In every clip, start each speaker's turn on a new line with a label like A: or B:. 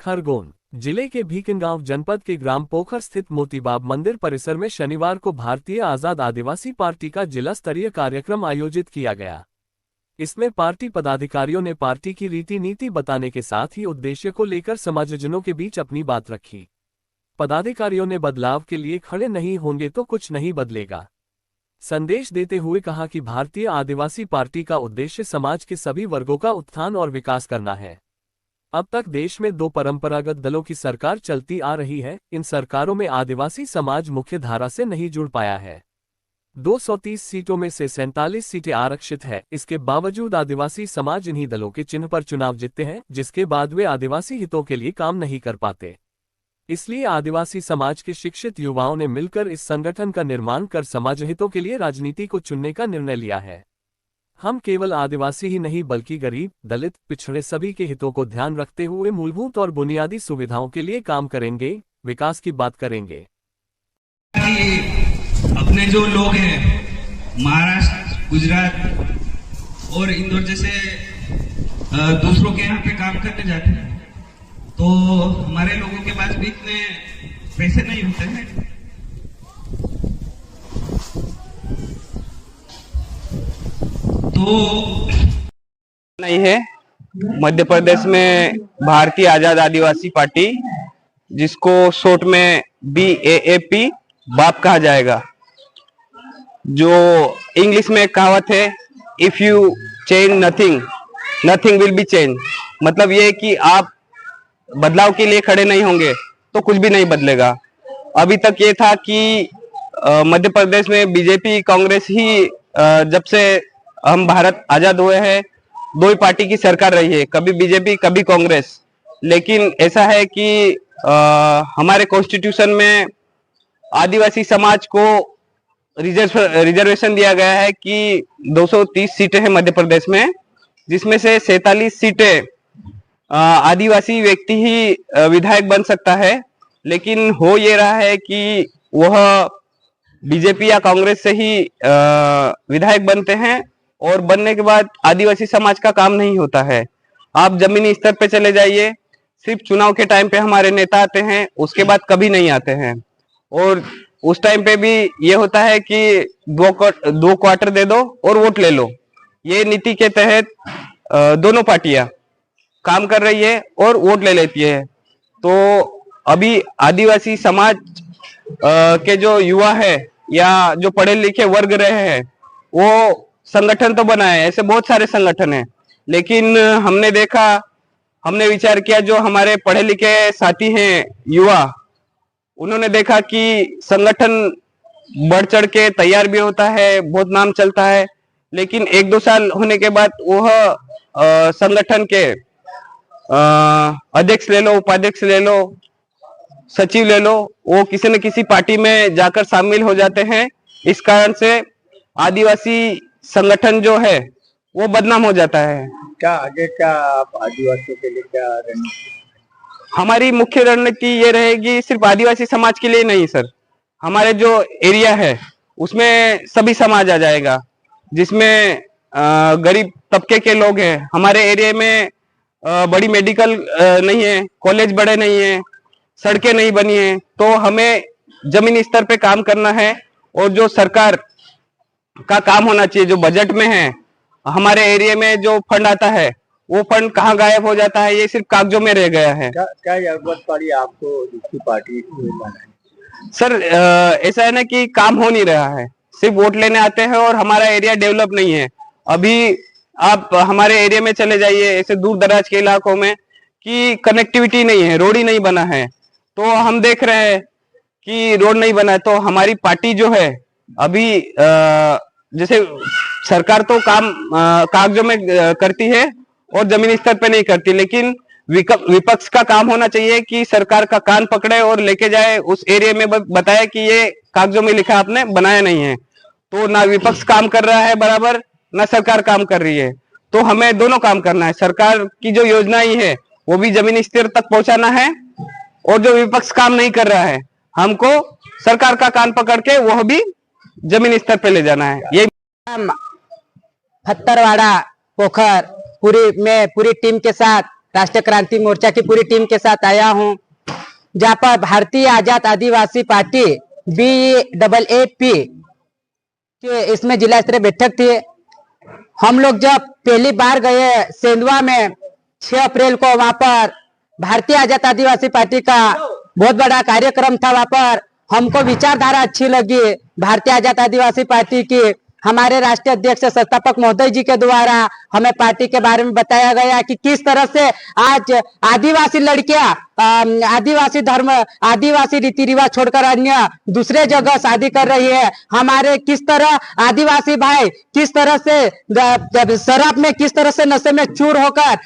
A: खरगोन जिले के भीकनगांव जनपद के ग्राम पोखर स्थित मोतीबाब मंदिर परिसर में शनिवार को भारतीय आजाद आदिवासी पार्टी का जिला स्तरीय कार्यक्रम आयोजित किया गया। इसमें पार्टी पदाधिकारियों ने पार्टी की रीति नीति बताने के साथ ही उद्देश्य को लेकर समाजजनों के बीच अपनी बात रखी। पदाधिकारियों ने बदलाव के लिए खड़े नहीं होंगे तो कुछ नहीं बदलेगा संदेश देते हुए कहा कि भारतीय आदिवासी पार्टी का उद्देश्य समाज के सभी वर्गों का उत्थान और विकास करना है। अब तक देश में 2 परंपरागत दलों की सरकार चलती आ रही है। इन सरकारों में आदिवासी समाज मुख्य धारा से नहीं जुड़ पाया है। 230 सीटों में से 47 सीटें आरक्षित है। इसके बावजूद आदिवासी समाज इन्हीं दलों के चिन्ह पर चुनाव जीतते हैं, जिसके बाद वे आदिवासी हितों के लिए काम नहीं कर पाते। इसलिए आदिवासी समाज के शिक्षित युवाओं ने मिलकर इस संगठन का निर्माण कर समाज हितों के लिए राजनीति को चुनने का निर्णय लिया है। हम केवल आदिवासी ही नहीं बल्कि गरीब, दलित, पिछड़े सभी के हितों को ध्यान रखते हुए मूलभूत और बुनियादी सुविधाओं के लिए काम करेंगे, विकास की बात करेंगे।
B: अपने जो लोग हैं महाराष्ट्र, गुजरात और इंदौर जैसे दूसरों के यहाँ पे काम करने जाते हैं, तो हमारे लोगों के पास भी इतने पैसे नहीं होते हैं। तो
C: नहीं है मध्य प्रदेश में भारतीय आजाद आदिवासी पार्टी, जिसको शॉर्ट में BAAP बाप कहा जाएगा। जो इंग्लिश में कहावत है, if you change nothing, nothing will be change. मतलब ये है कि आप बदलाव के लिए खड़े नहीं होंगे तो कुछ भी नहीं बदलेगा। अभी तक ये था कि मध्य प्रदेश में बीजेपी कांग्रेस ही जब से हम भारत आजाद हुए हैं 2 ही पार्टी की सरकार रही है, कभी बीजेपी कभी कांग्रेस। लेकिन ऐसा है कि हमारे कॉन्स्टिट्यूशन में आदिवासी समाज को रिजर्वेशन दिया गया है कि 230 सीटें हैं मध्य प्रदेश में, जिसमें से 47 सीटें आदिवासी व्यक्ति ही विधायक बन सकता है। लेकिन हो ये रहा है कि वह बीजेपी या कांग्रेस से ही विधायक बनते हैं और बनने के बाद आदिवासी समाज का काम नहीं होता है। आप जमीनी स्तर पे चले जाइए, सिर्फ चुनाव के टाइम पे हमारे नेता आते हैं, उसके बाद कभी नहीं आते हैं। और उस टाइम पे भी ये होता है कि 2 क्वार्टर दे दो और वोट ले लो। ये नीति के तहत दोनों पार्टियां काम कर रही है और वोट ले लेती है। तो अभी आदिवासी समाज के जो युवा है या जो पढ़े लिखे वर्ग रहे हैं, वो संगठन तो बनाए, ऐसे बहुत सारे संगठन हैं। लेकिन हमने विचार किया, जो हमारे पढ़े लिखे साथी हैं युवा, उन्होंने देखा कि संगठन बढ़ चढ़ के तैयार भी होता है, बहुत नाम चलता है, लेकिन 1-2 साल होने के बाद वह संगठन के अध्यक्ष ले लो, उपाध्यक्ष ले लो, सचिव ले लो, वो किसी न किसी पार्टी में जाकर शामिल हो जाते हैं। इस कारण से आदिवासी संगठन जो है वो बदनाम हो जाता है।
D: क्या आगे क्या आप आदिवासियों के लिए क्या रणनीति?
C: हमारी मुख्य रणनीति ये रहेगी, सिर्फ आदिवासी समाज के लिए नहीं सर, हमारे जो एरिया है उसमें सभी समाज आ जाएगा, जिसमें गरीब तबके के लोग हैं। हमारे एरिया में बड़ी मेडिकल नहीं है, कॉलेज बड़े नहीं है, सड़कें नहीं बनी है, तो हमें जमीनी स्तर पे काम करना है। और जो सरकार का काम होना चाहिए, जो बजट में है, हमारे एरिया में जो फंड आता है वो फंड कहाँ गायब हो जाता है, ये सिर्फ कागजों में रह गया है।
D: क्या जरूरत पड़ी आपको दूसरी पार्टी बनाने?
C: सर ऐसा है ना कि काम हो नहीं रहा है, सिर्फ वोट लेने आते हैं और हमारा एरिया डेवलप नहीं है। अभी आप हमारे एरिया में चले जाइए, ऐसे दूर दराज के इलाकों में, कि कनेक्टिविटी नहीं है, रोड ही नहीं बना है। तो हम देख रहे हैं कि रोड नहीं बना है, तो हमारी पार्टी जो है अभी जैसे सरकार तो काम कागजों में करती है और जमीनी स्तर पे नहीं करती, लेकिन विपक्ष का काम होना चाहिए कि सरकार का कान पकड़े और लेके जाए उस एरिया में, बताए कि ये कागजों में लिखा, आपने बनाया नहीं है। तो ना विपक्ष काम कर रहा है बराबर, ना सरकार काम कर रही है। तो हमें दोनों काम करना है। सरकार की जो योजनाएं है वो भी जमीनी स्तर तक पहुंचाना है, और जो विपक्ष काम नहीं कर रहा है हमको सरकार का कान पकड़ के वह भी जमीनी स्तर पे ले जाना है। ये
E: फत्तरवाड़ा पोखर पूरी टीम के साथ राष्ट्रीय क्रांति मोर्चा की पूरी टीम के साथ आया हूं, जहां पर भारतीय आजाद आदिवासी पार्टी BEAAP के इसमें जिला स्तरीय बैठक थी। हम लोग जब पहली बार गए सेंधवा में 6 अप्रैल को, वहां पर भारतीय आजाद आदिवासी पार्टी का बहुत बड़ा कार्यक्रम था। वहां पर हमको विचारधारा अच्छी लगी भारतीय आजाद आदिवासी पार्टी की। हमारे राष्ट्रीय अध्यक्ष संस्थापक महोदय जी के द्वारा हमें पार्टी के बारे में बताया गया कि किस तरह से आज आदिवासी लड़कियां आदिवासी धर्म, आदिवासी रीति रिवाज छोड़कर अन्य दूसरे जगह शादी कर रही है। हमारे किस तरह आदिवासी भाई किस तरह से शराब में, किस तरह से नशे में चूर होकर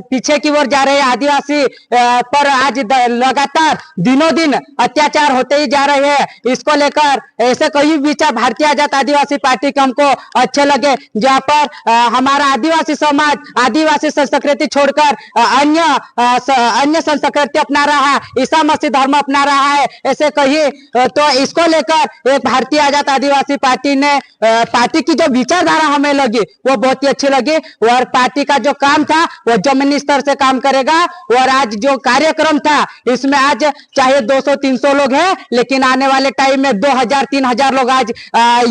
E: पीछे की ओर जा रहे हैं। आदिवासी पर आज लगातार दिनों दिन अत्याचार होते ही जा रहे हैं। इसको लेकर ऐसे कई विचार भारतीय आजाद आदिवासी पार्टी के हमको अच्छे लगे, जहाँ पर हमारा आदिवासी समाज आदिवासी संस्कृति छोड़कर अन्य संस्कृति अपना रहा है, ईसा मसीह धर्म अपना रहा है। ऐसे कही तो इसको लेकर एक भारतीय आजाद आदिवासी पार्टी ने पार्टी की जो विचारधारा हमें लगी वो बहुत ही अच्छी लगी, और पार्टी का जो काम था वो जमीनी स्तर से काम करेगा। और आज जो कार्यक्रम था इसमें आज चाहे 200-300 लोग हैं, लेकिन आने वाले टाइम में 2000-3000 लोग आज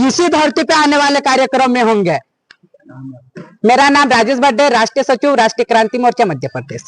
E: इसी धरती पे आने वाले कार्यक्रम में होंगे। मेरा नाम राजेश बड्डे, राष्ट्रीय सचिव राष्ट्रीय क्रांति मोर्चा मध्य प्रदेश।